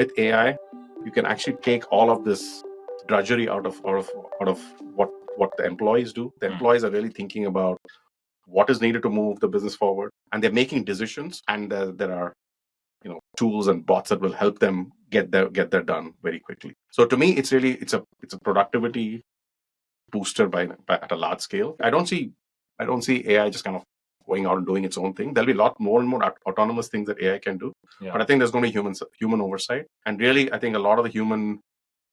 with AI, you can actually take all of this drudgery out of what the employees do. The employees are really thinking about what is needed to move the business forward, and they're making decisions. And there are tools and bots that will help them get that done very quickly. So to me, it's a productivity booster at a large scale. I don't see AI just kind of going out and doing its own thing. There'll be a lot more and more autonomous things that AI can do. Yeah. But I think there's going to be human oversight. And really, I think a lot of the human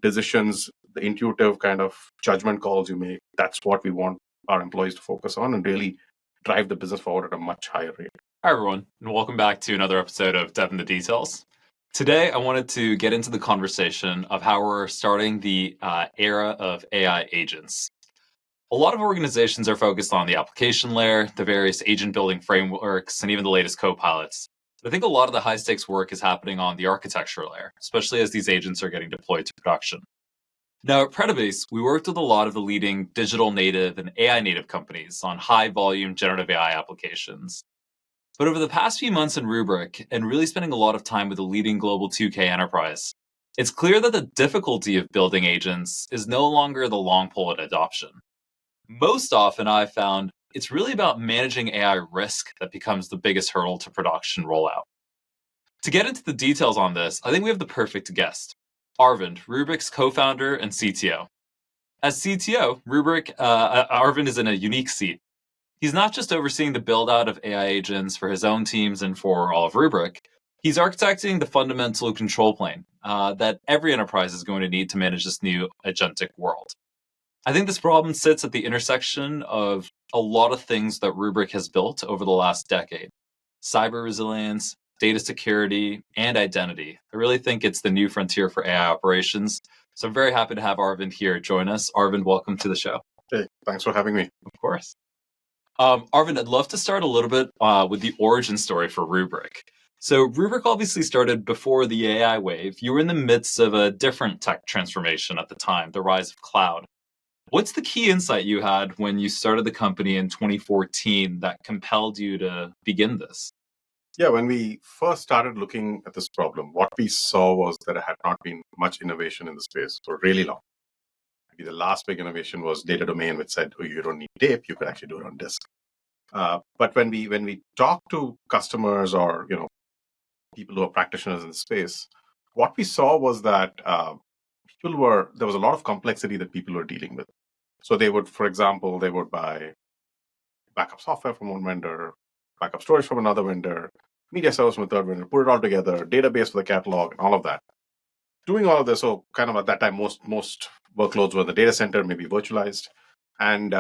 decisions, the intuitive kind of judgment calls you make, that's what we want our employees to focus on and really drive the business forward at a much higher rate. Hi, everyone, and welcome back to another episode of Dev in the Details. Today, I wanted to get into the conversation of how we're starting the era of AI agents. A lot of organizations are focused on the application layer, the various agent building frameworks, and even the latest co-pilots. But I think a lot of the high-stakes work is happening on the architecture layer, especially as these agents are getting deployed to production. Now, at Predibase, we worked with a lot of the leading digital native and AI native companies on high-volume generative AI applications. But over the past few months in Rubrik, and really spending a lot of time with a leading global 2K enterprise, it's clear that the difficulty of building agents is no longer the long pole at adoption. Most often, I've found it's really about managing AI risk that becomes the biggest hurdle to production rollout. To get into the details on this, I think we have the perfect guest, Arvind, Rubrik's co-founder and CTO. As CTO, Arvind is in a unique seat. He's not just overseeing the build-out of AI agents for his own teams and for all of Rubrik. He's architecting the fundamental control plane that every enterprise is going to need to manage this new agentic world. I think this problem sits at the intersection of a lot of things that Rubrik has built over the last decade. Cyber resilience, data security, and identity. I really think it's the new frontier for AI operations. So I'm very happy to have Arvind here join us. Arvind, welcome to the show. Hey, thanks for having me. Of course. Arvind, I'd love to start a little bit with the origin story for Rubrik. So Rubrik obviously started before the AI wave. You were in the midst of a different tech transformation at the time, the rise of cloud. What's the key insight you had when you started the company in 2014 that compelled you to begin this? Yeah, when we first started looking at this problem, what we saw was that there had not been much innovation in the space for really long. Maybe the last big innovation was data domain, which said, oh, you don't need tape, you could actually do it on disk. But when we talk to customers or people who are practitioners in the space, what we saw was that there was a lot of complexity that people were dealing with. So they would, for example, buy backup software from one vendor, backup storage from another vendor, media service from a third vendor, put it all together, database for the catalog, and all of that. Doing all of this, so kind of at that time, most workloads were in the data center, maybe virtualized, and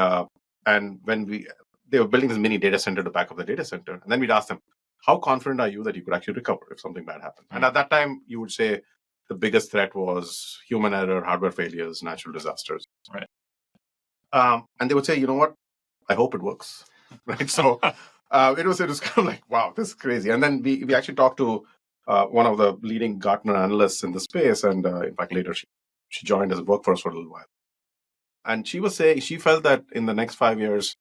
when they were building this mini data center to back up the data center, and then we'd ask them, how confident are you that you could actually recover if something bad happened? And at that time, you would say the biggest threat was human error, hardware failures, natural disasters. Right. And they would say, you know what? I hope it works. Right. So it was kind of like, wow, this is crazy. And then we actually talked to one of the leading Gartner analysts in the space, and in fact later she joined us and worked for us for a little while. And she was saying she felt that in the next 5 years,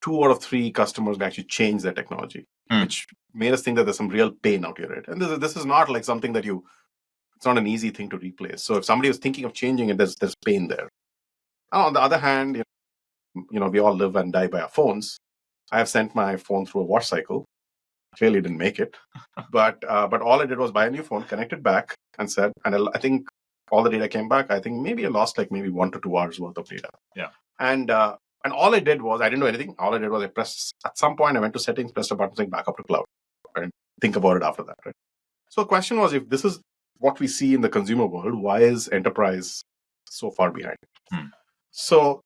2 out of 3 customers will actually change their technology, which made us think that there's some real pain out here. Right? And this is not like something that it's not an easy thing to replace. So if somebody was thinking of changing it, there's pain there. On the other hand, we all live and die by our phones. I have sent my phone through a wash cycle. Clearly didn't make it, but all I did was buy a new phone, connect it back, and I think all the data came back. I think maybe I lost like maybe 1 to 2 hours worth of data. Yeah. And all I did was I didn't do anything. All I did was at some point I went to settings, pressed a button saying back up to cloud, and think about it after that. Right. So the question was, if this is what we see in the consumer world, why is enterprise so far behind? So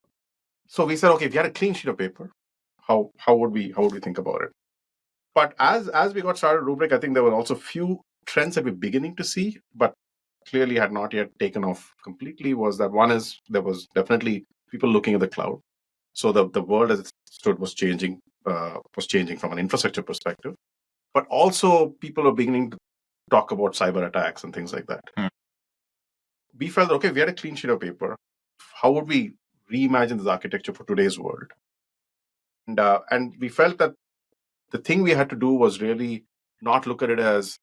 we said, okay, if you had a clean sheet of paper, how would we think about it? But as we got started, Rubrik, I think there were also few trends that we're beginning to see, but clearly had not yet taken off completely. Was that one is there was definitely people looking at the cloud. So the world as it stood was changing from an infrastructure perspective, but also people are beginning to talk about cyber attacks and things like that. We felt, okay, if we had a clean sheet of paper, how would we reimagine this architecture for today's world? And we felt that the thing we had to do was really not look at it as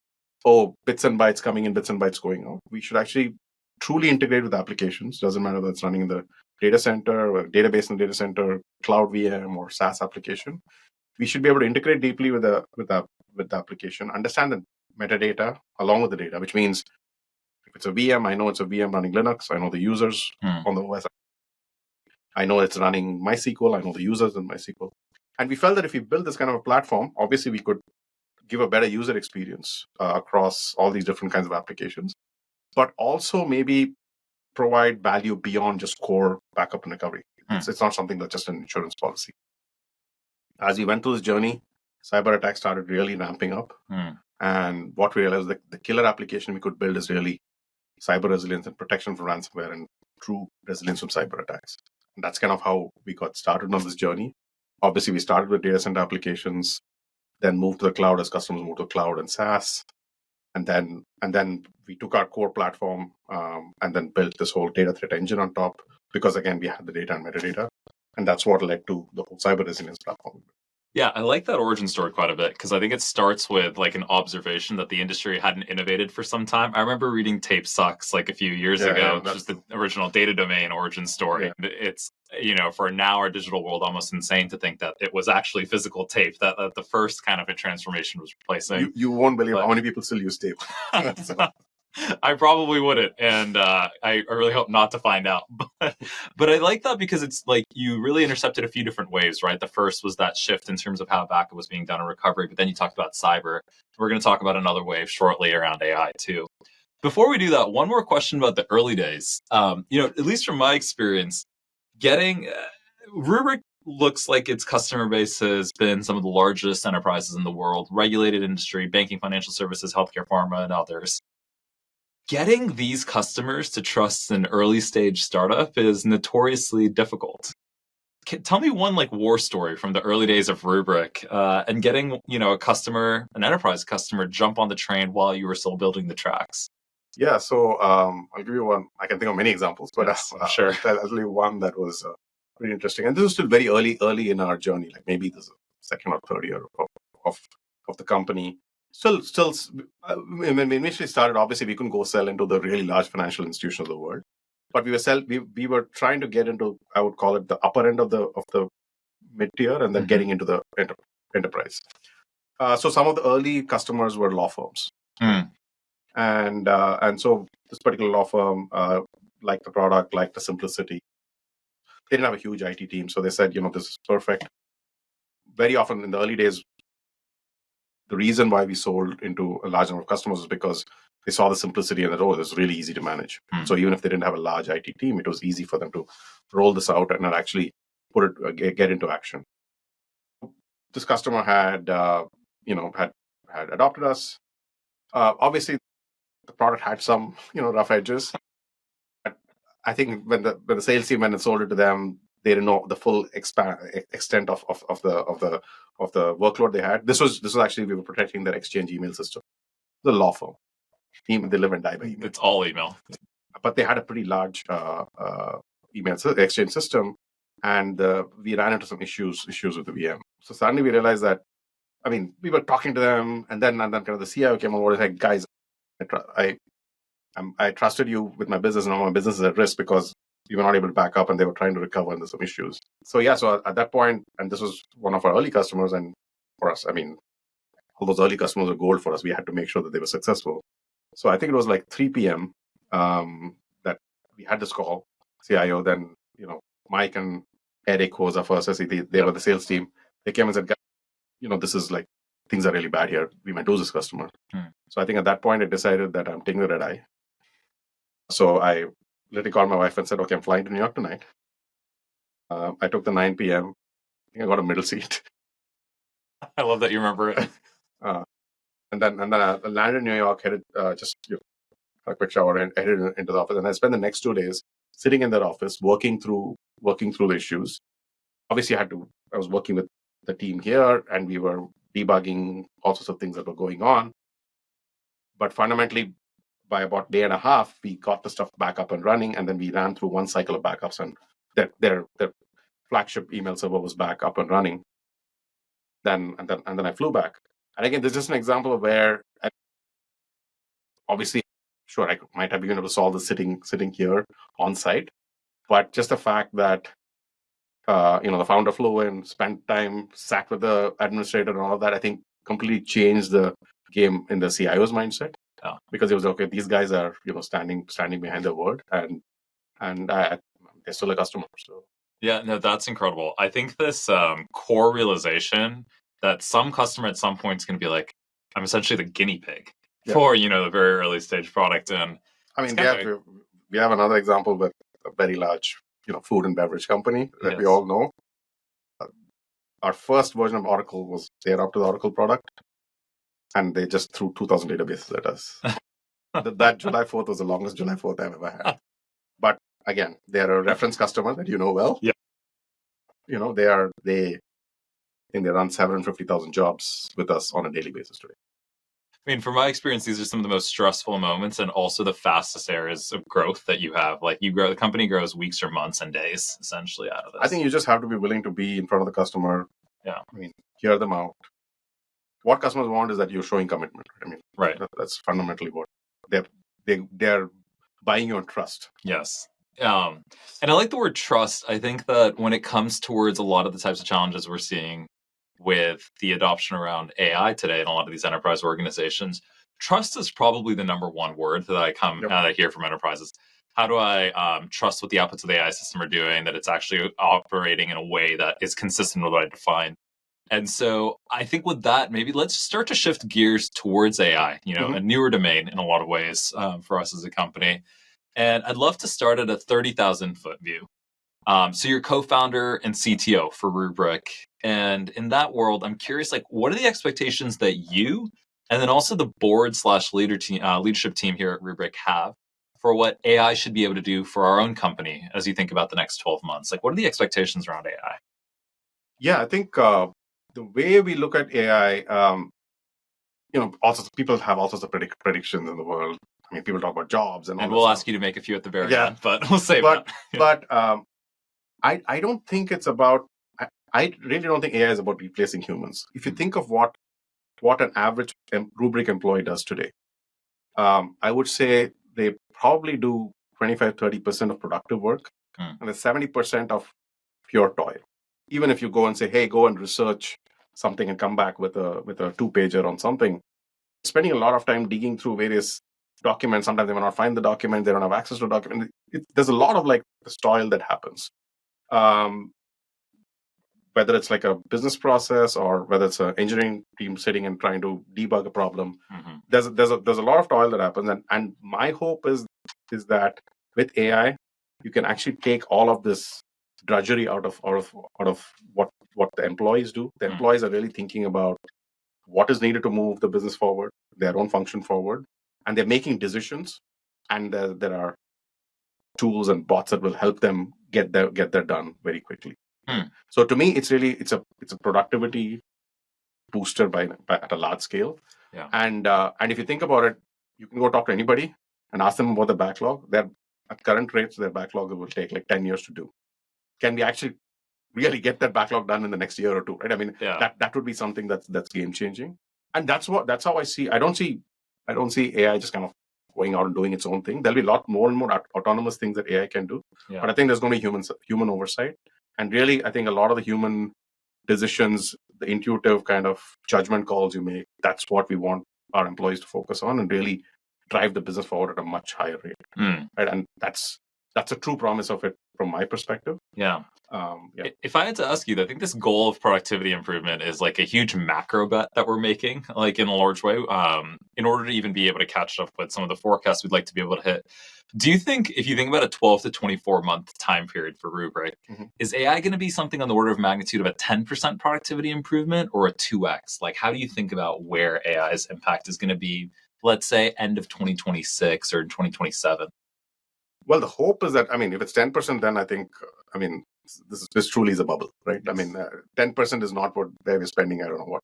bits and bytes coming in, bits and bytes going out. We should actually truly integrate with applications. Doesn't matter whether it's running in the data center or database in the data center, cloud VM or SaaS application. We should be able to integrate deeply with the application, understand the metadata along with the data, which means if it's a VM, I know it's a VM running Linux. I know the users on the OS. I know it's running MySQL. I know the users in MySQL. And we felt that if we build this kind of a platform, obviously we could give a better user experience across all these different kinds of applications, but also maybe provide value beyond just core backup and recovery. It's not something that's just an insurance policy. As we went through this journey, cyber attacks started really ramping up. And what we realized, the killer application we could build is really cyber resilience and protection from ransomware and true resilience from cyber attacks. And that's kind of how we got started on this journey. Obviously, we started with data center applications, then moved to the cloud as customers moved to cloud and SaaS. And then we took our core platform and then built this whole data threat engine on top, because again, we had the data and metadata. And that's what led to the whole cyber resilience platform. Yeah, I like that origin story quite a bit because I think it starts with like an observation that the industry hadn't innovated for some time. I remember reading Tape Sucks like a few years ago, which is the original data domain origin story. Yeah. It's, for now our digital world, almost insane to think that it was actually physical tape that the first kind of a transformation was replacing. You won't believe how many people still use tape. So. I probably wouldn't, and I really hope not to find out. But I like that because it's like you really intercepted a few different waves, right? The first was that shift in terms of how backup was being done in recovery, but then you talked about cyber. We're going to talk about another wave shortly around AI too. Before we do that, one more question about the early days. At least from my experience, getting Rubrik looks like its customer base has been some of the largest enterprises in the world, regulated industry, banking, financial services, healthcare, pharma, and others. Getting these customers to trust an early stage startup is notoriously difficult. Tell me one war story from the early days of Rubrik and getting an enterprise customer jump on the train while you were still building the tracks. Yeah, so I'll give you one. I can think of many examples, but yes, sure. I'll tell you one that was pretty interesting. And this is still very early in our journey, like maybe this is second or third year of the company. Still, when we initially started, obviously we couldn't go sell into the really large financial institutions of the world, but we were trying to get into, I would call it the upper end of the mid tier, and then getting into the enterprise. So some of the early customers were law firms, and so this particular law firm liked the product, liked the simplicity. They didn't have a huge IT team, so they said, this is perfect. Very often in the early days, the reason why we sold into a large number of customers is because they saw the simplicity and that, it was really easy to manage. So even if they didn't have a large IT team, it was easy for them to roll this out and actually get into action. This customer had adopted us. Obviously, the product had some rough edges. I think when the sales team went and sold it to them, they didn't know the full extent of the workload they had. This was actually, we were protecting their Exchange email system. The law firm, they live and die by email. It's all email, but they had a pretty large email Exchange system, and we ran into some issues with the VM. So suddenly we realized that, we were talking to them, and then kind of the CIO came on board and said, guys, I trusted you with my business, and now my business is at risk because we were not able to back up and they were trying to recover and there's some issues. So at that point, and this was one of our early customers, and for us, all those early customers were gold for us. We had to make sure that they were successful. So I think it was like 3 p.m. That we had this call, CIO, then, Mike and Eric, who was our first SE, they were the sales team. They came and said, guys, this is things are really bad here. We might lose this customer. So I think at that point, I decided that I'm taking the red eye. So I literally called my wife and said, okay, I'm flying to New York tonight. I took the 9 p.m. I think I got a middle seat. I love that you remember it. And then I landed in New York, headed just a quick shower and headed into the office. And I spent the next 2 days sitting in that office, working through the issues. Obviously, I was working with the team here, and we were debugging all sorts of things that were going on. But fundamentally, by about a day and a half, we got the stuff back up and running, and then we ran through one cycle of backups, and their flagship email server was back up and running. Then I flew back. And again, this is just an example of where obviously, sure, I might have been able to solve this sitting here on site, but just the fact that the founder flew in, spent time, sat with the administrator and all of that, I think completely changed the game in the CIO's mindset. Yeah. Because it was okay, these guys are standing behind their word, and they're still a customer. So yeah, no, that's incredible. I think this core realization that some customer at some point is going to be like, I'm essentially the guinea pig for the very early stage product. And I mean, we have another example with a very large food and beverage company that we all know. Our first version of Oracle was there up to the Oracle product, and they just threw 2,000 databases at us. That July 4th was the longest July 4th I've ever had. But again, they're a reference customer that you know well. Yeah. They run 750,000 jobs with us on a daily basis today. I mean, from my experience, these are some of the most stressful moments and also the fastest areas of growth that you have. Like the company grows weeks or months and days essentially out of this. I think you just have to be willing to be in front of the customer. Yeah. I mean, hear them out. What customers want is that you're showing commitment. I mean, right. That's fundamentally what they're buying your trust. Yes. And I like the word trust. I think that when it comes towards a lot of the types of challenges we're seeing with the adoption around AI today in a lot of these enterprise organizations, trust is probably the number one word that I hear from enterprises. How do I trust what the outputs of the AI system are doing, that it's actually operating in a way that is consistent with what I define? And so I think with that, maybe let's start to shift gears towards AI, a newer domain in a lot of ways for us as a company. And I'd love to start at a 30,000 foot view. So you're co-founder and CTO for Rubrik. And in that world, I'm curious, what are the expectations that you and then also the board / leadership team here at Rubrik have for what AI should be able to do for our own company as you think about the next 12 months? What are the expectations around AI? Yeah, I think the way we look at AI, also people have all sorts of predictions in the world. I mean, people talk about jobs and we'll ask you to make a few at the very end, but we'll save that. But I don't think it's about. I really don't think AI is about replacing humans. If you think of what an average Rubrik employee does today, I would say they probably do 25-30% of productive work, and there's 70% of pure toil. Even if you go and say, hey, go and research something and come back with a 2-pager on something, spending a lot of time digging through various documents. Sometimes they may not find the document, they don't have access to the document. There's a lot of this toil that happens. Whether it's like a business process or whether it's an engineering team sitting and trying to debug a problem, there's a lot of toil that happens. And my hope is that with AI, you can actually take all of this drudgery out of what the employees do. The employees are really thinking about what is needed to move the business forward, their own function forward, and they're making decisions. And there are tools and bots that will help them get that done very quickly. So to me, it's a productivity booster at a large scale. Yeah. And if you think about it, you can go talk to anybody and ask them about the backlog. At current rates, their backlog will take 10 years to do. Can we actually really get that backlog done in the next year or two? Right? I mean, that would be something that's game changing. And that's how I see. I don't see AI just kind of going out and doing its own thing. There'll be a lot more and more autonomous things that AI can do. Yeah. But I think there's going to be human oversight. And really, I think a lot of the human decisions, the intuitive kind of judgment calls you make, that's what we want our employees to focus on and really drive the business forward at a much higher rate. Right? And that's a true promise of it from my perspective. Yeah. If I had to ask you, I think this goal of productivity improvement is a huge macro bet that we're making, in a large way, in order to even be able to catch up with some of the forecasts we'd like to be able to hit. Do you think, if you think about a 12 to 24 month time period for Rubrik, is AI going to be something on the order of magnitude of a 10% productivity improvement or a 2x? How do you think about where AI's impact is going to be, let's say, end of 2026 or 2027? Well, the hope is that, if it's 10%, then I think, this truly is a bubble, right? Yes. 10% is not where we're spending, I don't know what,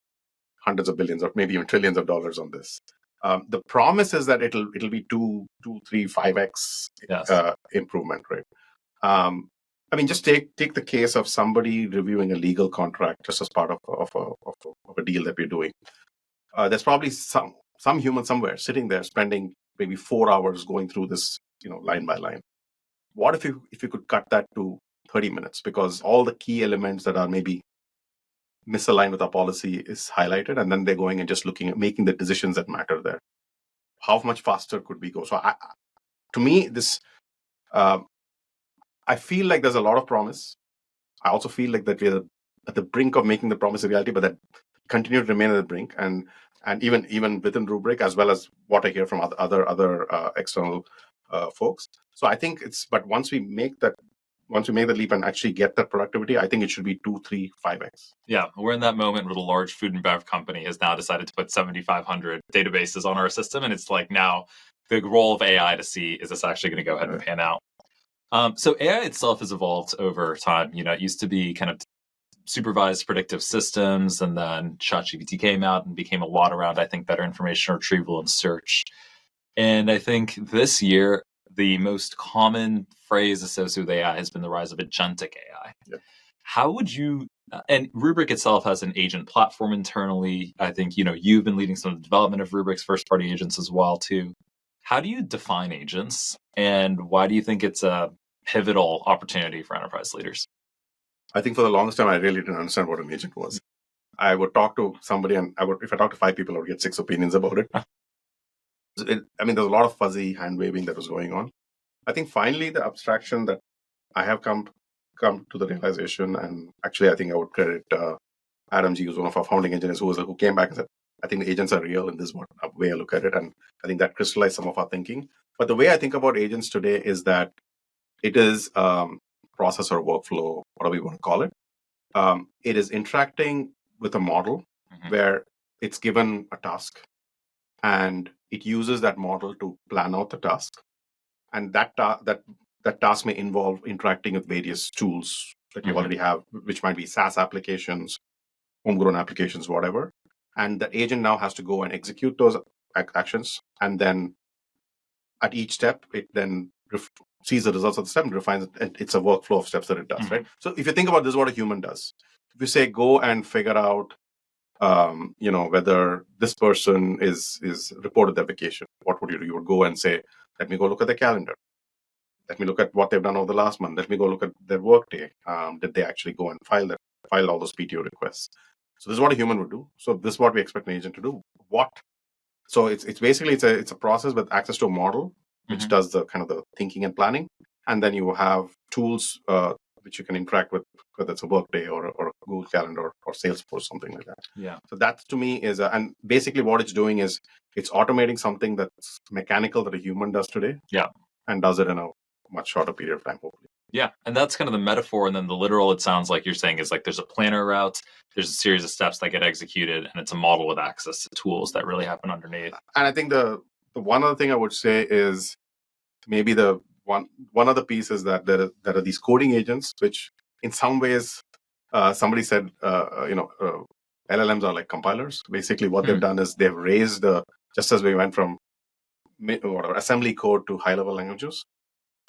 hundreds of billions or maybe even trillions of dollars on this. The promise is that it'll be 2, 3, 5x improvement, right? Just take the case of somebody reviewing a legal contract just as part of a deal that we're doing. There's probably some human somewhere sitting there spending maybe 4 hours going through this, line by line. What if you could cut that to 30 minutes, because all the key elements that are maybe misaligned with our policy is highlighted, and then they're going and just looking at making the decisions that matter there. How much faster could we go? So to me, this, I feel like there's a lot of promise. I also feel like that we're at the brink of making the promise a reality, but that continue to remain at the brink, and even within Rubrik, as well as what I hear from other external folks. So I think but once we make the leap and actually get that productivity, I think it should be 2, 3, 5x. Yeah, we're in that moment where the large food and bev company has now decided to put 7,500 databases on our system, and it's like now the role of AI to see, is this actually going to go ahead and pan out? So AI itself has evolved over time. It used to be kind of supervised predictive systems, and then ChatGPT came out and became a lot around, I think, better information retrieval and search. And I think this year, the most common phrase associated with AI has been the rise of agentic AI. Yeah. How would you, and Rubrik itself has an agent platform internally. I think, you've been leading some of the development of Rubrik's first-party agents as well, too. How do you define agents, and why do you think it's a pivotal opportunity for enterprise leaders? I think for the longest time, I really didn't understand what an agent was. I would talk to somebody, and if I talked to 5 people, I would get 6 opinions about it. There's a lot of fuzzy hand waving that was going on. I think finally the abstraction that I have come to the realization, and actually I think I would credit Adam G, who's one of our founding engineers, who came back and said, I think the agents are real, and this is the way I look at it. And I think that crystallized some of our thinking. But the way I think about agents today is that it is process or workflow, whatever you want to call it. It is interacting with a model where it's given a task, and it uses that model to plan out the task. And that task may involve interacting with various tools that you already have, which might be SaaS applications, homegrown applications, whatever. And the agent now has to go and execute those actions. And then at each step, it then sees the results of the step and refines it. And it's a workflow of steps that it does, right? So if you think about this, what a human does. If you say, go and figure out whether this person is reported their vacation, what would you do? You would go and say, let me go look at the calendar. Let me look at what they've done over the last month. Let me go look at their workday. Did they actually go and file all those PTO requests? So this is what a human would do. So this is what we expect an agent to do. So it's basically it's a process with access to a model, which does the kind of the thinking and planning, and then you have tools which you can interact with, whether it's a Workday or a Google Calendar or Salesforce, something like that. Yeah. So that to me is, and basically what it's doing is it's automating something that's mechanical that a human does today. Yeah. And does it in a much shorter period of time, hopefully. Yeah, and that's kind of the metaphor, and then the literal, it sounds like you're saying, is like there's a planner route, there's a series of steps that get executed, and it's a model with access to tools that really happen underneath. And I think the one other thing I would say is maybe the one other piece is that there are these coding agents, which in some ways somebody said, LLMs are like compilers. Basically, what they've done is they've raised just as we went from assembly code to high-level languages.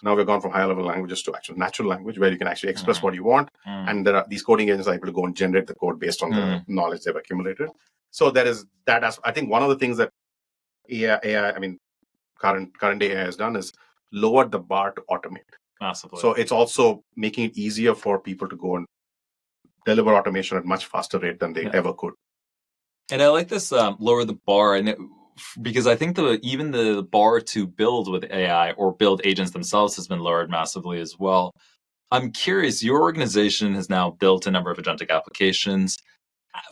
Now we've gone from high-level languages to actual natural language, where you can actually express what you want. And there are these coding agents are able to go and generate the code based on the knowledge they've accumulated. So there is that. I think one of the things that current day AI has done is lowered the bar to automate. Massively. So it's also making it easier for people to go and deliver automation at much faster rate than they ever could. And I like this lower the bar, because I think even the bar to build with AI or build agents themselves has been lowered massively as well. I'm curious, your organization has now built a number of agentic applications.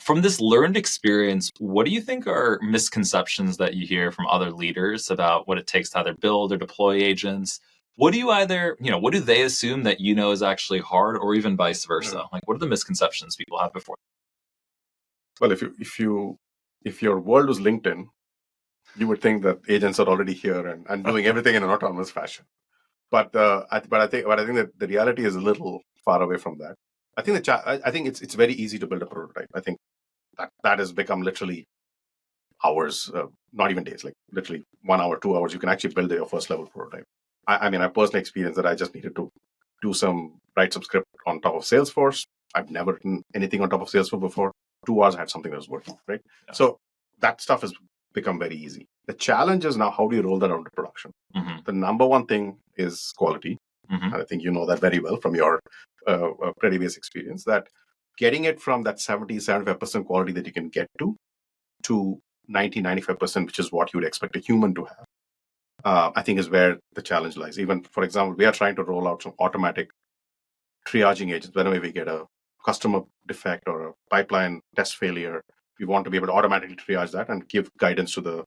From this learned experience, what do you think are misconceptions that you hear from other leaders about what it takes to either build or deploy agents? What do what do they assume that is actually hard, or even vice versa? Like, what are the misconceptions people have before? Well, if your world was LinkedIn, you would think that agents are already here and doing everything in an autonomous fashion. But I think that the reality is a little far away from that. I think it's very easy to build a prototype. I think that has become literally hours, not even days, like literally 1 hour, 2 hours. You can actually build your first level prototype. I personally experienced that I just needed to write some script on top of Salesforce. I've never written anything on top of Salesforce before. 2 hours I had something that was working, right? Yeah. So that stuff is become very easy. The challenge is now, how do you roll that out into production? The number one thing is quality. And I think you know that very well from your previous experience, that getting it from that 70-75% quality that you can get to 90-95%, which is what you would expect a human to have, I think is where the challenge lies. Even, for example, we are trying to roll out some automatic triaging agents. Whenever we get a customer defect or a pipeline test failure, we want to be able to automatically triage that and give guidance to the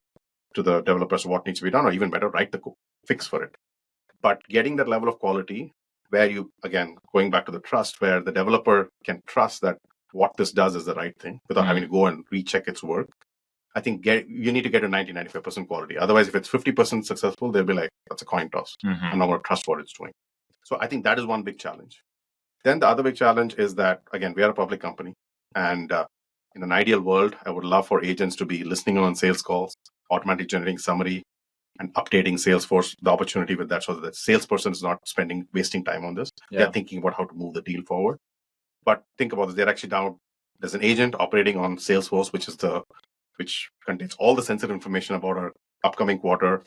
developers what needs to be done, or even better, write the fix for it. But getting that level of quality where you, again, going back to the trust, where the developer can trust that what this does is the right thing without having to go and recheck its work. I think you need to get to 90-95% quality. Otherwise, if it's 50% successful, they'll be like, that's a coin toss. I'm not going to trust what it's doing. So I think that is one big challenge. Then the other big challenge is that, again, we are a public company. And in an ideal world, I would love for agents to be listening on sales calls, automatically generating summary, and updating Salesforce, the opportunity with that, so that the salesperson is not wasting time on this. They're thinking about how to move the deal forward. But think about this, they're actually down, there's an agent operating on Salesforce, which contains all the sensitive information about our upcoming quarter.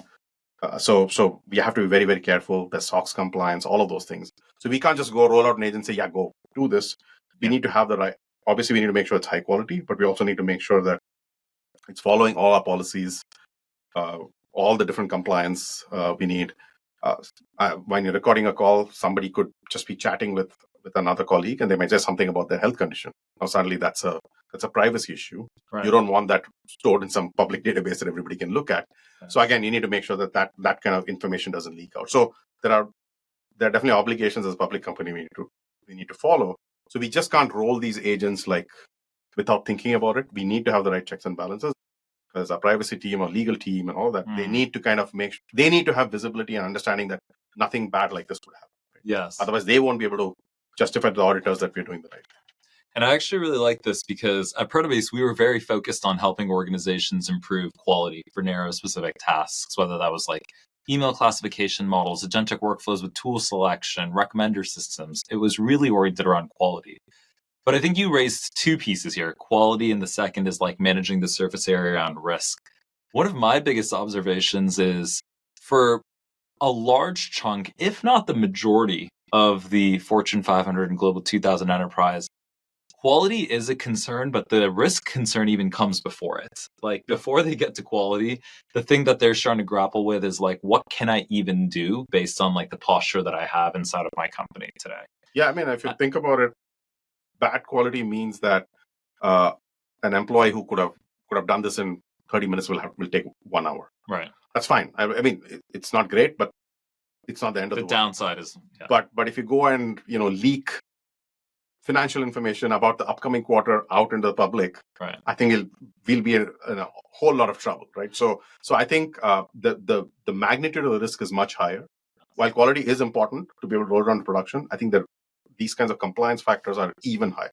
So we have to be very, very careful. There's SOX compliance, all of those things. So we can't just go roll out an agent and say, yeah, go do this. We need to have the right, obviously we need to make sure it's high quality, but we also need to make sure that it's following all our policies, all the different compliance we need. When you're recording a call, somebody could just be chatting with another colleague and they might say something about their health condition. Now suddenly that's a privacy issue. Right. You don't want that stored in some public database that everybody can look at. Yes. So again, you need to make sure that kind of information doesn't leak out. So there are definitely obligations as a public company we need to follow. So we just can't roll these agents like without thinking about it. We need to have the right checks and balances. As a privacy team or legal team and all that, they need to kind of they need to have visibility and understanding that nothing bad like this would happen. Right? Yes. Otherwise, they won't be able to justify to the auditors that we're doing the right thing. And I actually really like this because at Protobase, we were very focused on helping organizations improve quality for narrow specific tasks, whether that was like email classification models, agentic workflows with tool selection, recommender systems. It was really oriented around quality. But I think you raised two pieces here, quality, and the second is like managing the surface area around risk. One of my biggest observations is for a large chunk, if not the majority of the Fortune 500 and Global 2000 enterprise, quality is a concern, but the risk concern even comes before it. Like before they get to quality, the thing that they're starting to grapple with is like, what can I even do based on like the posture that I have inside of my company today? Yeah, I mean, if you think about it, bad quality means that an employee who could have done this in 30 minutes will take 1 hour. Right. That's fine. I mean, it's not great, but it's not the end of the world. The downside is, but if you go and leak financial information about the upcoming quarter out into the public, right, I think we'll be in a whole lot of trouble, right? So I think the magnitude of the risk is much higher. While quality is important to be able to roll around production, I think that these kinds of compliance factors are even higher.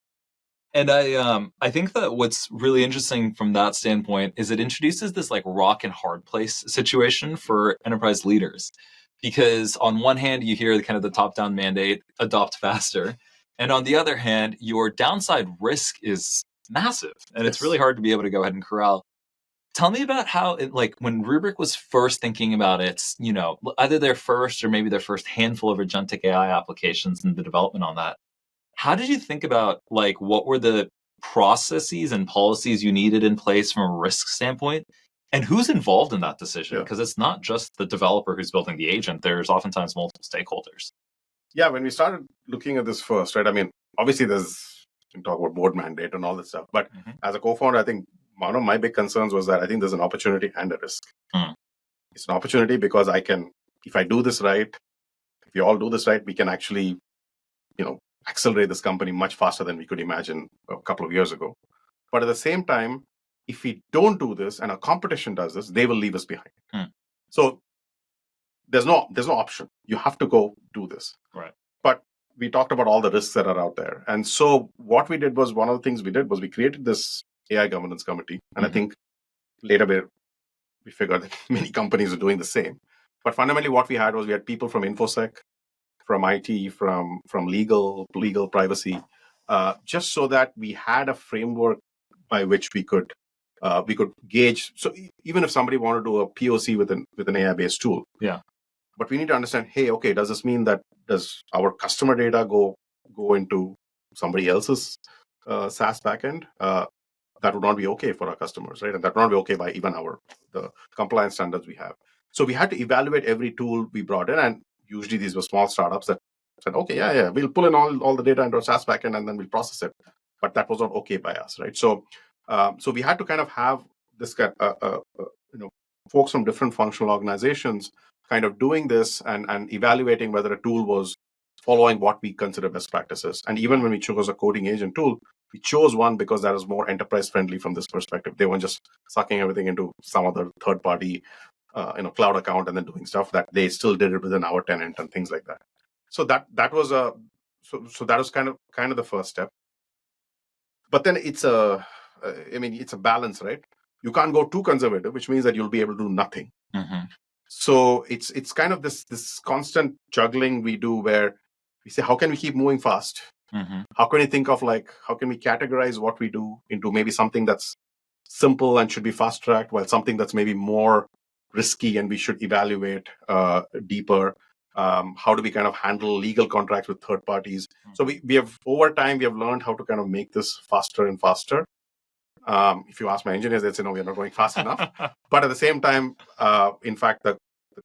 And I think that what's really interesting from that standpoint is it introduces this like rock and hard place situation for enterprise leaders. Because on one hand, you hear kind of the top-down mandate, adopt faster. And on the other hand, your downside risk is massive. And It's really hard to be able to go ahead and corral. Tell me about how, when Rubrik was first thinking about its, either their first or maybe their first handful of agentic AI applications and the development on that. How did you think about, what were the processes and policies you needed in place from a risk standpoint? And who's involved in that decision? Because it's not just the developer who's building the agent. There's oftentimes multiple stakeholders. Yeah, when we started looking at this first, right? I mean, obviously you can talk about board mandate and all that stuff. But as a co-founder, I think one of my big concerns was that I think there's an opportunity and a risk. It's an opportunity because if I do this right, if we all do this right, we can actually, accelerate this company much faster than we could imagine a couple of years ago. But at the same time, if we don't do this and our competition does this, they will leave us behind. So there's no option. You have to go do this. Right. But we talked about all the risks that are out there. And so what we did was, one of the things we did was we created this AI governance committee. And I think later we figured that many companies are doing the same. But fundamentally what we had was we had people from infosec, from IT, from legal privacy, just so that we had a framework by which we could We could gauge. So even if somebody wanted to do a POC with an AI-based tool, but we need to understand, hey, okay, does this mean that does our customer data go into somebody else's SaaS backend? That would not be okay for our customers, right? And that would not be okay by even the compliance standards we have. So we had to evaluate every tool we brought in, and usually these were small startups that said, okay, yeah, we'll pull in all the data into our SaaS backend and then we'll process it. But that was not okay by us, right? So we had to kind of have this folks from different functional organizations kind of doing this and evaluating whether a tool was following what we consider best practices. And even when we chose a coding agent tool, we chose one because that is more enterprise friendly from this perspective. They weren't just sucking everything into some other third party cloud account and then doing stuff. That they still did it within our tenant and things like that. So that was that was kind of the first step. But then it's a balance, right? You can't go too conservative, which means that you'll be able to do nothing. So it's kind of this constant juggling we do where we say, how can we keep moving fast? How can we think of how can we categorize what we do into maybe something that's simple and should be fast tracked, while something that's maybe more risky and we should evaluate deeper. How do we kind of handle legal contracts with third parties? So we have over time, we have learned how to kind of make this faster and faster. If you ask my engineers, they'd say, no, we're not going fast enough. But at the same time, in fact, the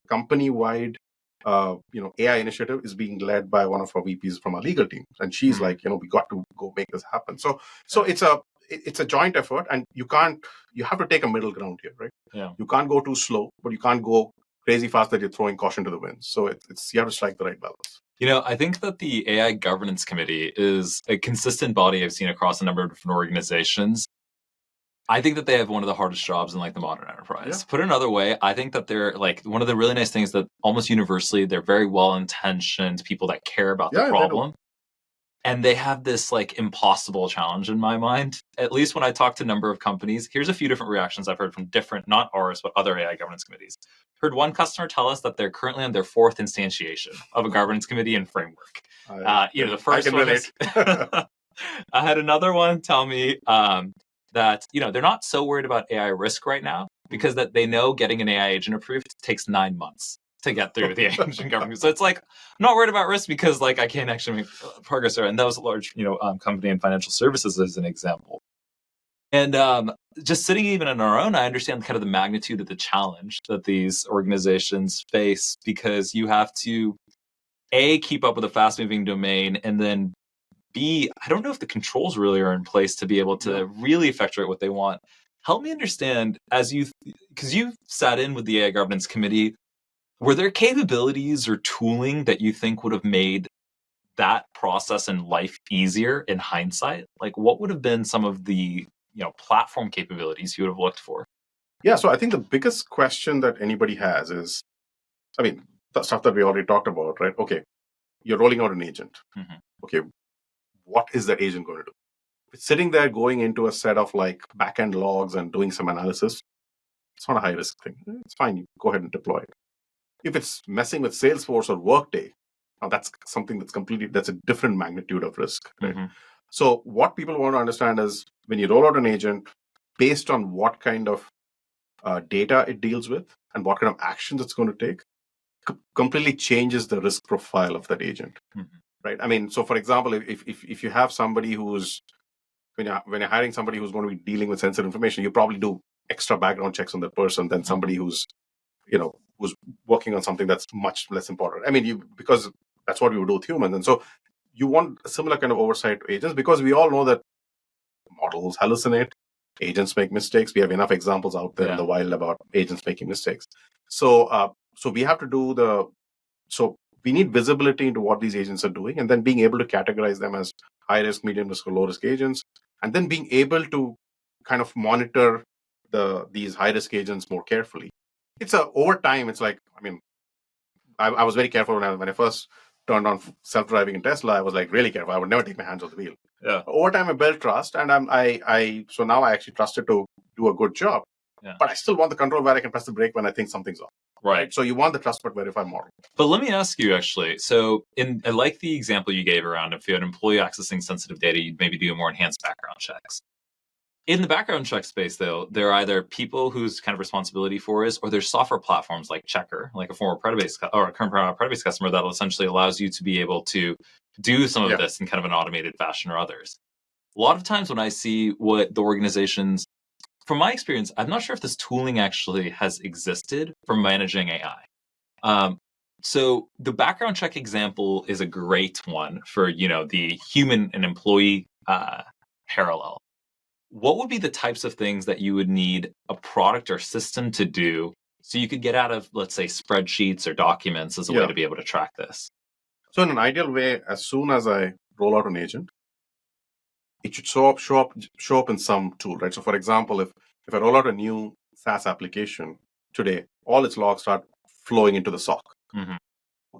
company-wide AI initiative is being led by one of our VPs from our legal team. And she's like, we got to go make this happen. So it's a joint effort, and you have to take a middle ground here, right? Yeah. You can't go too slow, but you can't go crazy fast that you're throwing caution to the wind. So you have to strike the right balance. I think that the AI governance committee is a consistent body I've seen across a number of different organizations. I think that they have one of the hardest jobs in the modern enterprise. Yeah. Put another way, I think that they're one of the really nice things that almost universally, they're very well-intentioned people that care about the problem. And they have this impossible challenge in my mind. At least when I talk to a number of companies, here's a few different reactions I've heard from different, not ours, but other AI governance committees. Heard one customer tell us that they're currently on their 4th instantiation of a governance committee and framework. The first one is, I had another one tell me that they're not so worried about AI risk right now because that they know getting an AI agent approved takes 9 months to get through the agent government. So it's I'm not worried about risk because I can't actually make progress there. And that was a large company in financial services as an example. And just sitting even on our own, I understand kind of the magnitude of the challenge that these organizations face, because you have to A, keep up with a fast moving domain, and then B, I don't know if the controls really are in place to be able to really effectuate what they want. Help me understand, because you sat in with the AI governance committee, were there capabilities or tooling that you think would have made that process and life easier in hindsight? What would have been some of the platform capabilities you would have looked for? Yeah, so I think the biggest question that anybody has is, the stuff that we already talked about, right? Okay, you're rolling out an agent. Okay, what is that agent going to do? It's sitting there going into a set of backend logs and doing some analysis. It's not a high risk thing. It's fine. You go ahead and deploy it. If it's messing with Salesforce or Workday, now that's something that's a different magnitude of risk. Right? So what people want to understand is when you roll out an agent, based on what kind of data it deals with and what kind of actions it's going to take, completely changes the risk profile of that agent. Right? So for example, if you have somebody who's when you're hiring somebody who's going to be dealing with sensitive information, you probably do extra background checks on that person than somebody who's working on something that's much less important. Because that's what we would do with humans. And so you want a similar kind of oversight to agents, because we all know that models hallucinate, agents make mistakes. We have enough examples out there in the wild about agents making mistakes. So we have to do so we need visibility into what these agents are doing, and then being able to categorize them as high risk, medium risk, or low risk agents, and then being able to kind of monitor these high risk agents more carefully. Over time, it's I was very careful when I first turned on self-driving in Tesla. I was really careful. I would never take my hands off the wheel. Yeah. Over time, I built trust, and so now I actually trust it to do a good job. Yeah. But I still want the control where I can press the brake when I think something's off. Right. So you want the trust but verify model. But let me ask you actually. So I like the example you gave around if you had an employee accessing sensitive data, you'd maybe do more enhanced background checks. In the background check space, though, there are either people whose kind of responsibility for is, or there's software platforms like Checker, like a former Predabase or a current Predabase customer that essentially allows you to be able to do some of this in kind of an automated fashion or others. A lot of times when I see what the organizations, from my experience, I'm not sure if this tooling actually has existed for managing AI. So the background check example is a great one for, the human and employee parallel. What would be the types of things that you would need a product or system to do so you could get out of, let's say, spreadsheets or documents as a way to be able to track this? So in an ideal way, as soon as I roll out an agent, it should show up in some tool, right? So for example, if I roll out a new SaaS application today, all its logs start flowing into the SOC. Mm-hmm.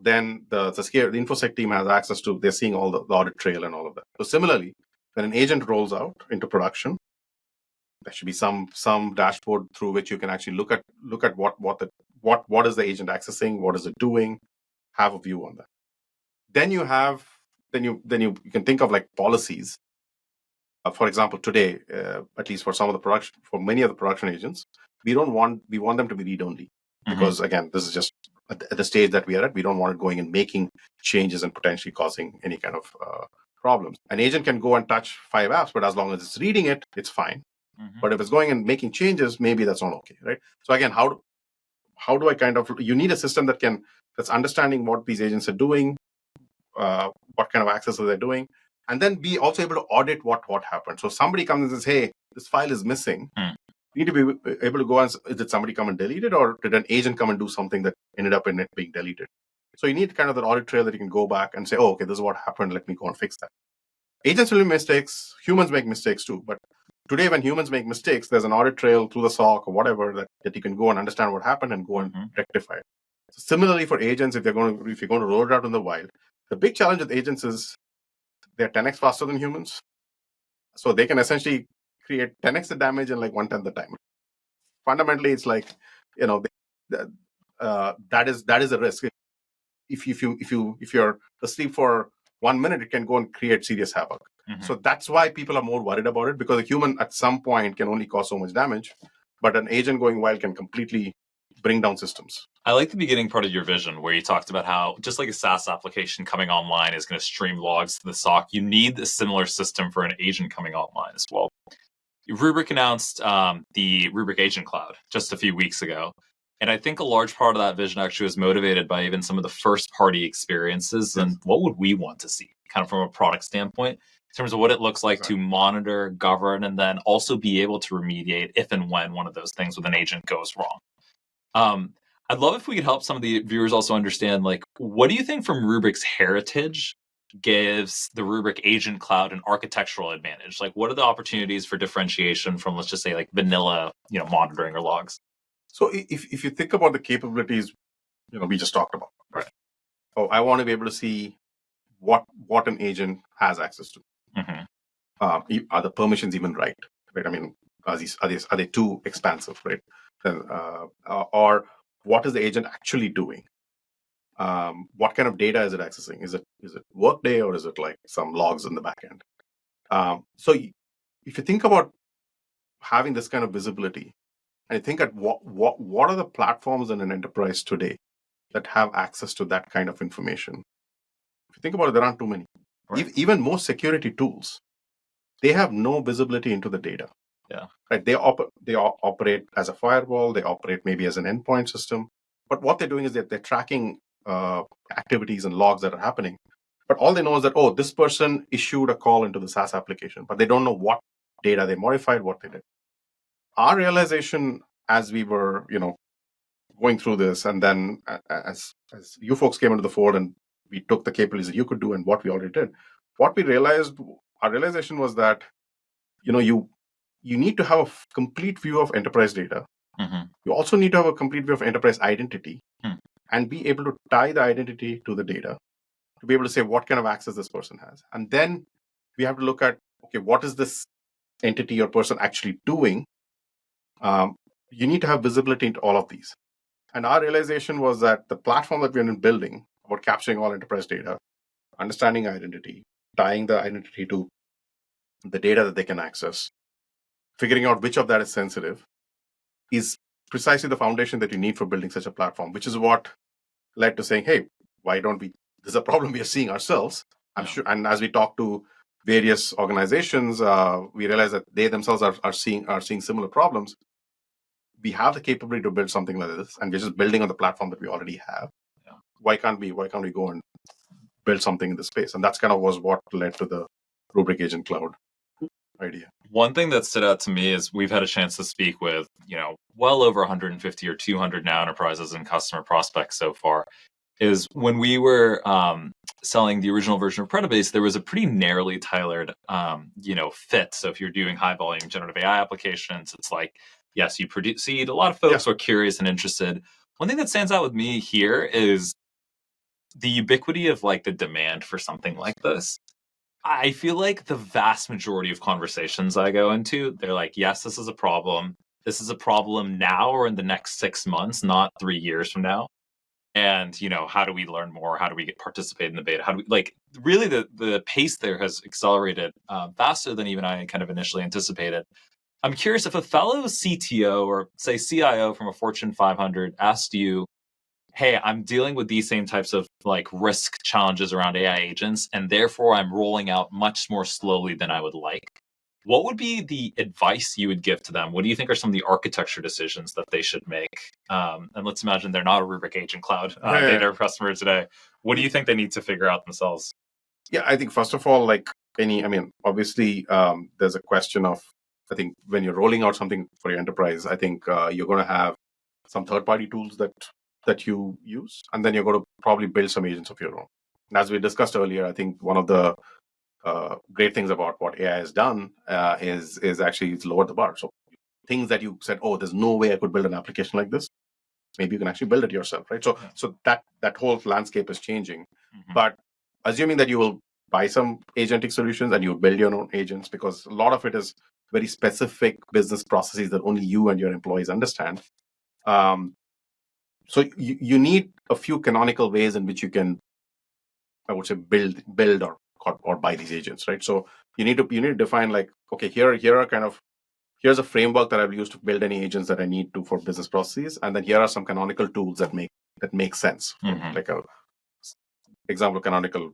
Then the infosec team has access to, they're seeing all the audit trail and all of that. So similarly, when an agent rolls out into production, there should be some dashboard through which you can actually look at what is the agent accessing, what is it doing, have a view on that. Then you can think of like policies. For example, today, at least for many of the production agents, we want them to be read only, because again, this is just at the stage that we are at. We don't want it going and making changes and potentially causing any kind of problems. An agent can go and touch 5 apps, but as long as it's reading it, it's fine. But if it's going and making changes, maybe that's not okay, right? So again, how do I you need a system that's understanding what these agents are doing, what kind of accesses they're doing, and then be also able to audit what happened. So somebody comes and says, hey, this file is missing. You need to be able to go and, did somebody come and delete it, or did an agent come and do something that ended up in it being deleted? So you need kind of that audit trail that you can go back and say, oh, okay, this is what happened. Let me go and fix that. Agents will make mistakes. Humans make mistakes too. But today, when humans make mistakes, there's an audit trail through the SOC or whatever that you can go and understand what happened and go and rectify it. So similarly for agents, if you're going to roll it out in the wild, the big challenge with agents is they're 10x faster than humans. So they can essentially create 10x the damage in like 1/10 the time. Fundamentally, it's like, that is a risk. If you're asleep for 1 minute, it can go and create serious havoc. So that's why people are more worried about it, because a human at some point can only cause so much damage, but an agent going wild can completely bring down systems. I like the beginning part of your vision where you talked about how just like a SaaS application coming online is going to stream logs to the SOC, you need a similar system for an agent coming online as well. Rubrik announced the Rubrik Agent Cloud just a few weeks ago. And I think a large part of that vision actually was motivated by even some of the first party experiences and what would we want to see kind of from a product standpoint in terms of what it looks like to monitor, govern, and then also be able to remediate if and when one of those things with an agent goes wrong. I'd love if we could help some of the viewers also understand, like, what do you think from Rubrik's heritage gives the Rubrik Agent Cloud an architectural advantage? Like, what are the opportunities for differentiation from, let's just say, like vanilla, monitoring or logs? So if you think about the capabilities, we just talked about, right? Oh, I want to be able to see what an agent has access to. Are the permissions even right? I mean, are they too expansive, right? Or what is the agent actually doing? What kind of data is it accessing? Is it Workday, or is it like some logs in the back end? So if you think about having this kind of visibility, and you think at what are the platforms in an enterprise today that have access to that kind of information? If you think about it, there aren't too many. Right. Even most security tools, they have no visibility into the data. Yeah. Right. They operate as a firewall. They operate maybe as an endpoint system. But what they're doing is that they're tracking activities and logs that are happening. But all they know is that, oh, this person issued a call into the SaaS application, but they don't know what data they modified, what they did. Our realization as we were, going through this, and then as you folks came into the fold and we took the capabilities that you could do and what we already did, what we realized, our realization was that, you need to have a complete view of enterprise data. You also need to have a complete view of enterprise identity and be able to tie the identity to the data to be able to say what kind of access this person has. And then we have to look at, okay, what is this entity or person actually doing? You need to have visibility into all of these. And our realization was that the platform that we're building about capturing all enterprise data, understanding identity, tying the identity to the data that they can access, figuring out which of that is sensitive is precisely the foundation that you need for building such a platform, which is what led to saying, hey, why don't we, there's a problem we are seeing ourselves. I'm sure. And as we talk to various organizations, we realize that they themselves are seeing similar problems. We have the capability to build something like this, and we're just building on the platform that we already have. Yeah. Why can't we go and build something in the space? And that's kind of was what led to the Rubrik Agent Cloud idea. One thing that stood out to me is we've had a chance to speak with, well over 150 or 200 now enterprises and customer prospects so far. Is when we were selling the original version of Predabase, there was a pretty narrowly tailored, fit. So if you're doing high volume generative AI applications, it's like, yes, you proceed. A lot of folks are curious and interested. One thing that stands out with me here is the ubiquity of like the demand for something like this. I feel like the vast majority of conversations I go into, they're like, yes, this is a problem. This is a problem now or in the next 6 months, not 3 years from now. And, how do we learn more? How do we participate in the beta? How do we really the pace there has accelerated faster than even I kind of initially anticipated. I'm curious if a fellow CTO or say CIO from a Fortune 500 asked you, hey, I'm dealing with these same types of risk challenges around AI agents, and therefore I'm rolling out much more slowly than I would like. What would be the advice you would give to them? What do you think are some of the architecture decisions that they should make? And let's imagine they're not a Rubrik Agent Cloud data customer today. What do you think they need to figure out themselves? Yeah, I think first of all, obviously there's a question of, I think when you're rolling out something for your enterprise, I think you're going to have some third-party tools that you use, and then you're going to probably build some agents of your own. And as we discussed earlier, I think one of the great things about what AI has done is actually it's lowered the bar. So things that you said, oh, there's no way I could build an application like this, maybe you can actually build it yourself, right? So that whole landscape is changing. Mm-hmm. But assuming that you will buy some agentic solutions and you build your own agents, because a lot of it is very specific business processes that only you and your employees understand. So you need a few canonical ways in which you can, I would say, build or buy these agents, right? So you need to define okay, here's a framework that I've used to build any agents that I need to for business processes, and then here are some canonical tools that make sense. Mm-hmm. Like a example canonical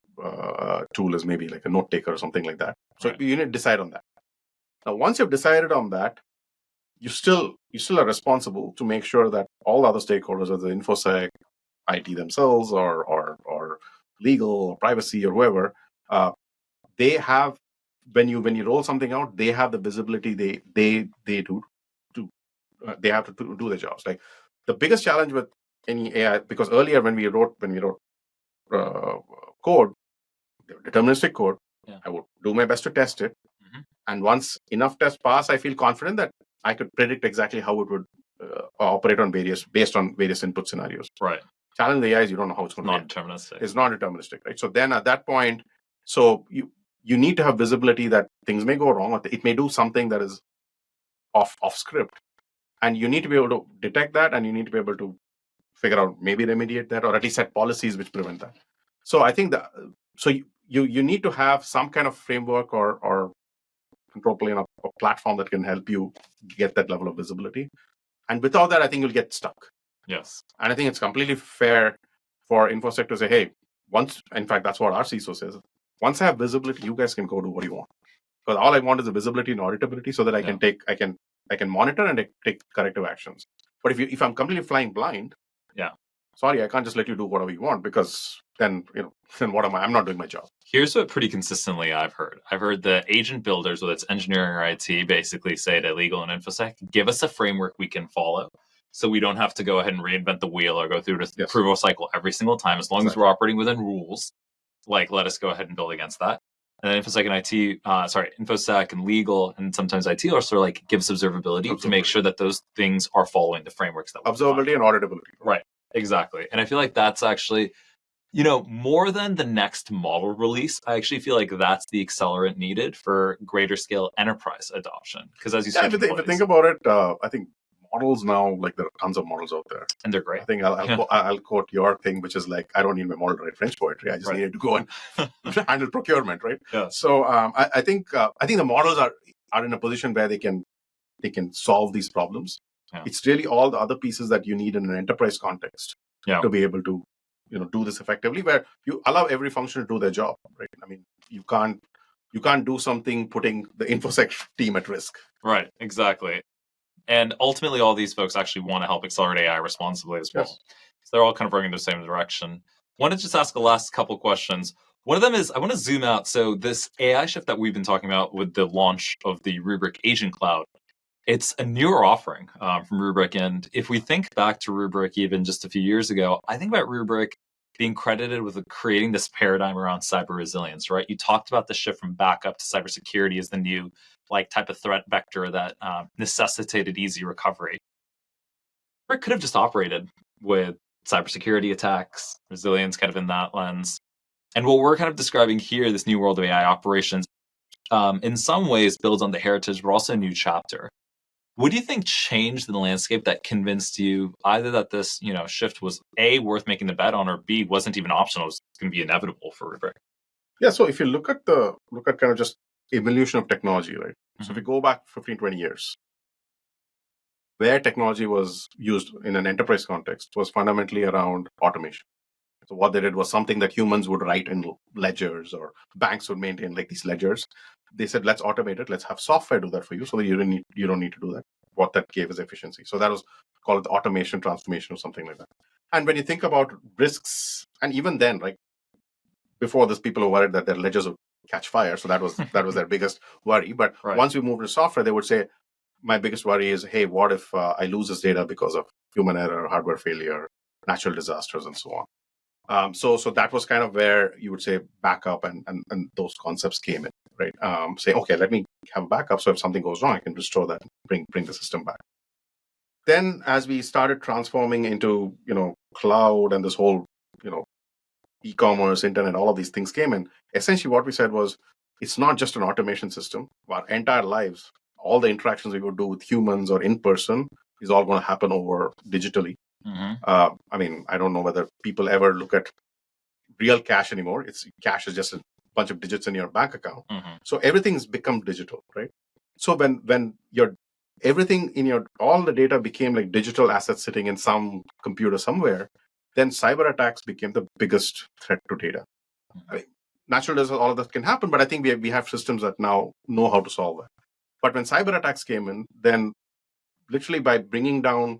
tool is maybe like a note taker or something like that. So you need to decide on that. Now, once you've decided on that, you still are responsible to make sure that all other stakeholders, whether infosec, IT themselves, or legal or privacy or whoever, they have when you roll something out, they have the visibility they do to they have to do their jobs. Like the biggest challenge with any AI, because earlier when we wrote code, deterministic code, I would do my best to test it, and once enough tests pass, I feel confident that I could predict exactly how it would operate based on various input scenarios. Right. Challenge the AI is you don't know how it's going to be. Non-deterministic. It's non-deterministic, right? So then at that point, so you need to have visibility that things may go wrong, or it may do something that is off script, and you need to be able to detect that, and you need to be able to figure out, maybe remediate that, or at least set policies which prevent that. So I think that you need to have some kind of framework or control plane, a platform that can help you get that level of visibility. And without that, I think you'll get stuck. Yes. And I think it's completely fair for infosec to say, hey, in fact, that's what our CISO says. Once I have visibility, you guys can go do what you want. Because all I want is the visibility and auditability so that I can monitor and take corrective actions. But if I'm completely flying blind, sorry, I can't just let you do whatever you want, because then what am I? I'm not doing my job. Here's what pretty consistently I've heard. I've heard the agent builders, whether it's engineering or IT, basically say to legal and infosec, give us a framework we can follow, so we don't have to go ahead and reinvent the wheel or go through the approval cycle every single time. As long as we're operating within rules, let us go ahead and build against that. And then infosec and IT, infosec and legal, and sometimes IT are sort of give us observability to make sure that those things are following the frameworks that we observability and auditability. Right. Exactly. And I feel like that's actually, more than the next model release, I actually feel like that's the accelerant needed for greater scale enterprise adoption. Because as you said, if you think about it, I think models now, there are tons of models out there. And they're great. I think I'll quote your thing, which is I don't need my model to write French poetry. I just needed to go and handle procurement, right? Yeah. So I think the models are in a position where they can they can solve these problems. Yeah. It's really all the other pieces that you need in an enterprise context to be able to do this effectively, where you allow every function to do their job, right? I mean, you can't do something putting the infosec team at risk. Right, exactly. And ultimately, all these folks actually want to help accelerate AI responsibly as well. Yes. So they're all kind of running in the same direction. I want to just ask the last couple questions. One of them is, I want to zoom out. So this AI shift that we've been talking about with the launch of the Rubrik Agent Cloud, it's a newer offering from Rubrik. And if we think back to Rubrik even just a few years ago, I think about Rubrik being credited with creating this paradigm around cyber resilience, right? You talked about the shift from backup to cybersecurity as the new type of threat vector that necessitated easy recovery. Rubrik could have just operated with cybersecurity attacks, resilience kind of in that lens. And what we're kind of describing here, this new world of AI operations, in some ways builds on the heritage, but also a new chapter. What do you think changed in the landscape that convinced you either that this shift was A, worth making the bet on, or B, wasn't even optional, it was going to be inevitable for Rubrik? Yeah, so if you look at kind of just evolution of technology, right? Mm-hmm. So if we go back 15, 20 years, where technology was used in an enterprise context was fundamentally around automation. So what they did was something that humans would write in ledgers, or banks would maintain like these ledgers. They said, let's automate it. Let's have software do that for you, so that you don't need to do that. What that gave is efficiency. So that was called automation transformation or something like that. And when you think about risks, and even then, like before this, people were worried that their ledgers would catch fire. So that was their biggest worry. But once we moved to software, they would say, my biggest worry is, hey, what if I lose this data because of human error, hardware failure, natural disasters, and so on. So that was kind of where you would say backup and those concepts came in, right? Say, okay, let me have a backup, so if something goes wrong, I can restore that and bring the system back. Then as we started transforming into, cloud and this whole, e-commerce, internet, all of these things came in, essentially what we said was, it's not just an automation system. Our entire lives, all the interactions we would do with humans or in person is all going to happen over digitally. Mm-hmm. I mean, I don't know whether people ever look at real cash anymore. Cash is just a bunch of digits in your bank account. Mm-hmm. So everything's become digital, right? So when all the data became like digital assets sitting in some computer somewhere, then cyber attacks became the biggest threat to data. I mean, natural disasters, all of that can happen, but I think we have systems that now know how to solve that. But when cyber attacks came in, then literally by bringing down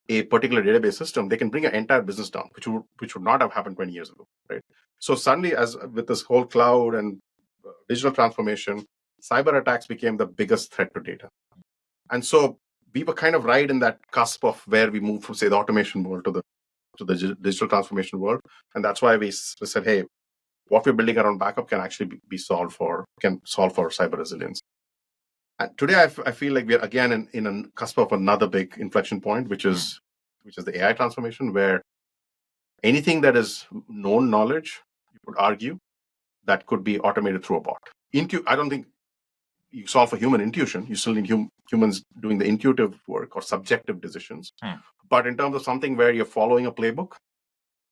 a particular database system, they can bring an entire business down, which would not have happened 20 years ago, right? So suddenly, as with this whole cloud and digital transformation, cyber attacks became the biggest threat to data. And so we were kind of right in that cusp of where we moved from, say, the automation world to the digital transformation world. And that's why we said, hey, what we're building around backup can actually solve for cyber resilience. And today, I feel like we're again in a cusp of another big inflection point, which is the AI transformation, where anything that is known knowledge, you could argue, that could be automated through a bot. I don't think you solve for human intuition. You still need humans doing the intuitive work or subjective decisions. But in terms of something where you're following a playbook,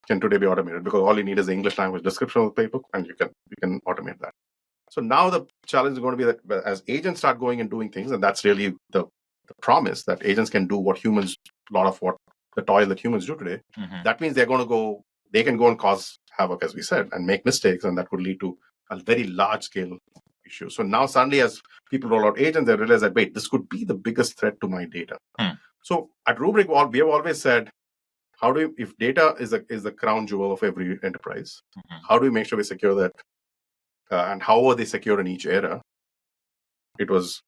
can today be automated, because all you need is the English language description of the playbook, and you can automate that. So now the challenge is going to be that as agents start going and doing things, and that's really the promise, that agents can do a lot of what the toil that humans do today. Mm-hmm. That means they can go and cause havoc, as we said, and make mistakes, and that could lead to a very large scale issue. So now suddenly, as people roll out agents, they realize that, wait, this could be the biggest threat to my data. So at Rubrik, we have always said, if data is the crown jewel of every enterprise, how do we make sure we secure that? And how were they secure in each era? It was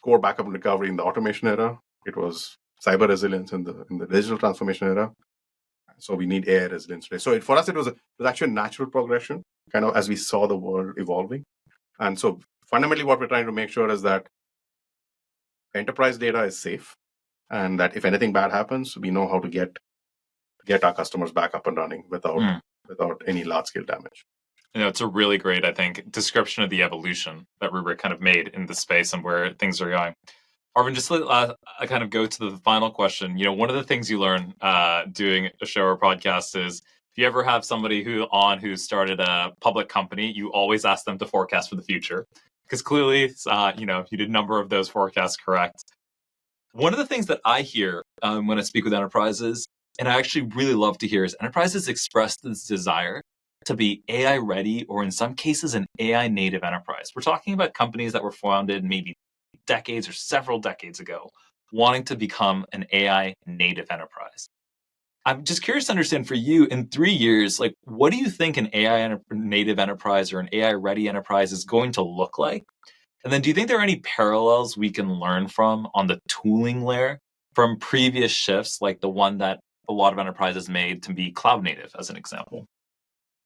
core backup and recovery in the automation era. It was cyber resilience in the digital transformation era. So we need AI resilience today. So for us, it was actually a natural progression, kind of as we saw the world evolving. And so fundamentally, what we're trying to make sure is that enterprise data is safe, and that if anything bad happens, we know how to get our customers back up and running without any large scale damage. It's a really great, I think, description of the evolution that Rubrik kind of made in the space and where things are going. Arvind, just to kind of go to the final question, one of the things you learn doing a show or podcast is, if you ever have somebody who started a public company, you always ask them to forecast for the future, because clearly, you did a number of those forecasts correct. One of the things that I hear when I speak with enterprises, and I actually really love to hear, is enterprises express this desire to be AI ready, or in some cases, an AI native enterprise. We're talking about companies that were founded maybe decades or several decades ago, wanting to become an AI native enterprise. I'm just curious to understand for you in 3 years, like, what do you think an native enterprise or an AI ready enterprise is going to look like? And then do you think there are any parallels we can learn from on the tooling layer from previous shifts, like the one that a lot of enterprises made to be cloud native, as an example?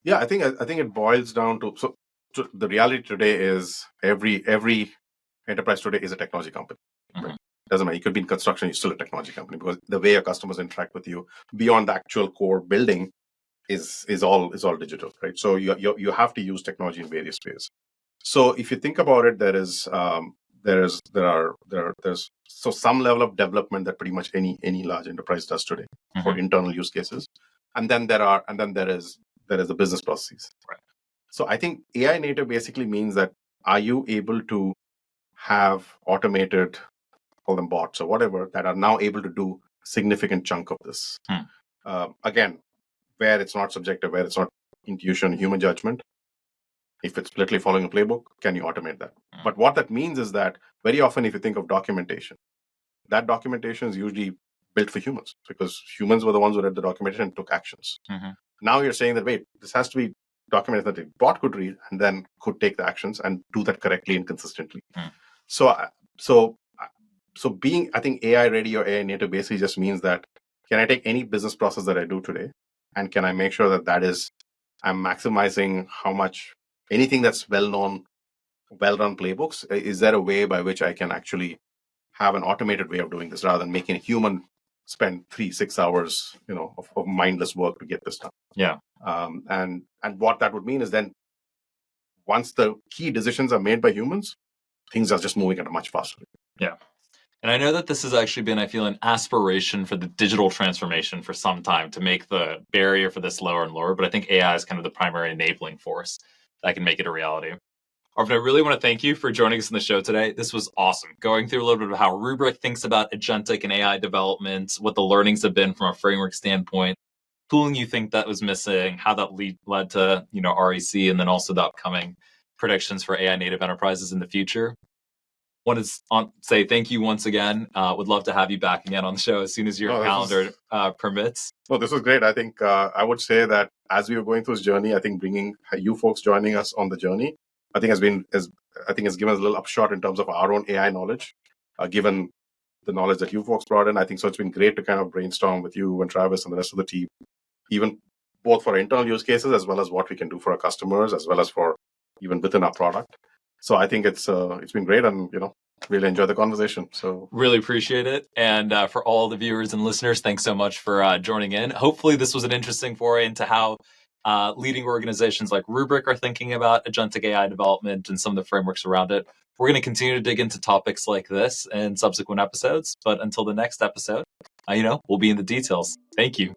Yeah, I think it boils down to so the reality today is every enterprise today is a technology company. Right? Doesn't matter. You could be in construction, you're still a technology company because the way your customers interact with you beyond the actual core building is all digital, right? So you have to use technology in various ways. So if you think about it, there's so some level of development that pretty much any large enterprise does today for internal use cases, and then there is the business processes. Right. So I think AI native basically means that are you able to have automated, call them bots or whatever, that are now able to do a significant chunk of this. Again, where it's not subjective, where it's not intuition, human judgment. If it's literally following a playbook, can you automate that? But what that means is that very often, if you think of documentation, that documentation is usually built for humans because humans were the ones who read the documentation and took actions. Now you're saying that, wait, this has to be documented that a bot could read and then could take the actions and do that correctly and consistently. So being, I think, AI ready or AI native basically just means that can I take any business process that I do today and can I make sure that I'm maximizing how much anything that's well-known, well-run playbooks, is there a way by which I can actually have an automated way of doing this rather than making a human spend 3-6 hours, of mindless work to get this done. Yeah. And what that would mean is then once the key decisions are made by humans, things are just moving at a much faster rate. Yeah. And I know that this has actually been, I feel, an aspiration for the digital transformation for some time to make the barrier for this lower and lower. But I think AI is kind of the primary enabling force that can make it a reality. Arvind, I really want to thank you for joining us in the show today. This was awesome. Going through a little bit of how Rubrik thinks about agentic and AI development, what the learnings have been from a framework standpoint, tooling you think that was missing, how that led to REC, and then also the upcoming predictions for AI native enterprises in the future. Want to say thank you once again. Would love to have you back again on the show as soon as your calendar permits. Well, this was great. I think I would say that as we were going through this journey, I think bringing you folks joining us on the journey, I think has given us a little upshot in terms of our own AI knowledge, given the knowledge that you folks brought in. I think so. It's been great to kind of brainstorm with you and Travis and the rest of the team, even both for internal use cases as well as what we can do for our customers, as well as for even within our product. So I think it's been great, and really enjoy the conversation. So really appreciate it. And for all the viewers and listeners, thanks so much for joining in. Hopefully this was an interesting foray into how leading organizations like Rubrik are thinking about agentic AI development and some of the frameworks around it. We're going to continue to dig into topics like this in subsequent episodes. But until the next episode, we'll be in the details. Thank you.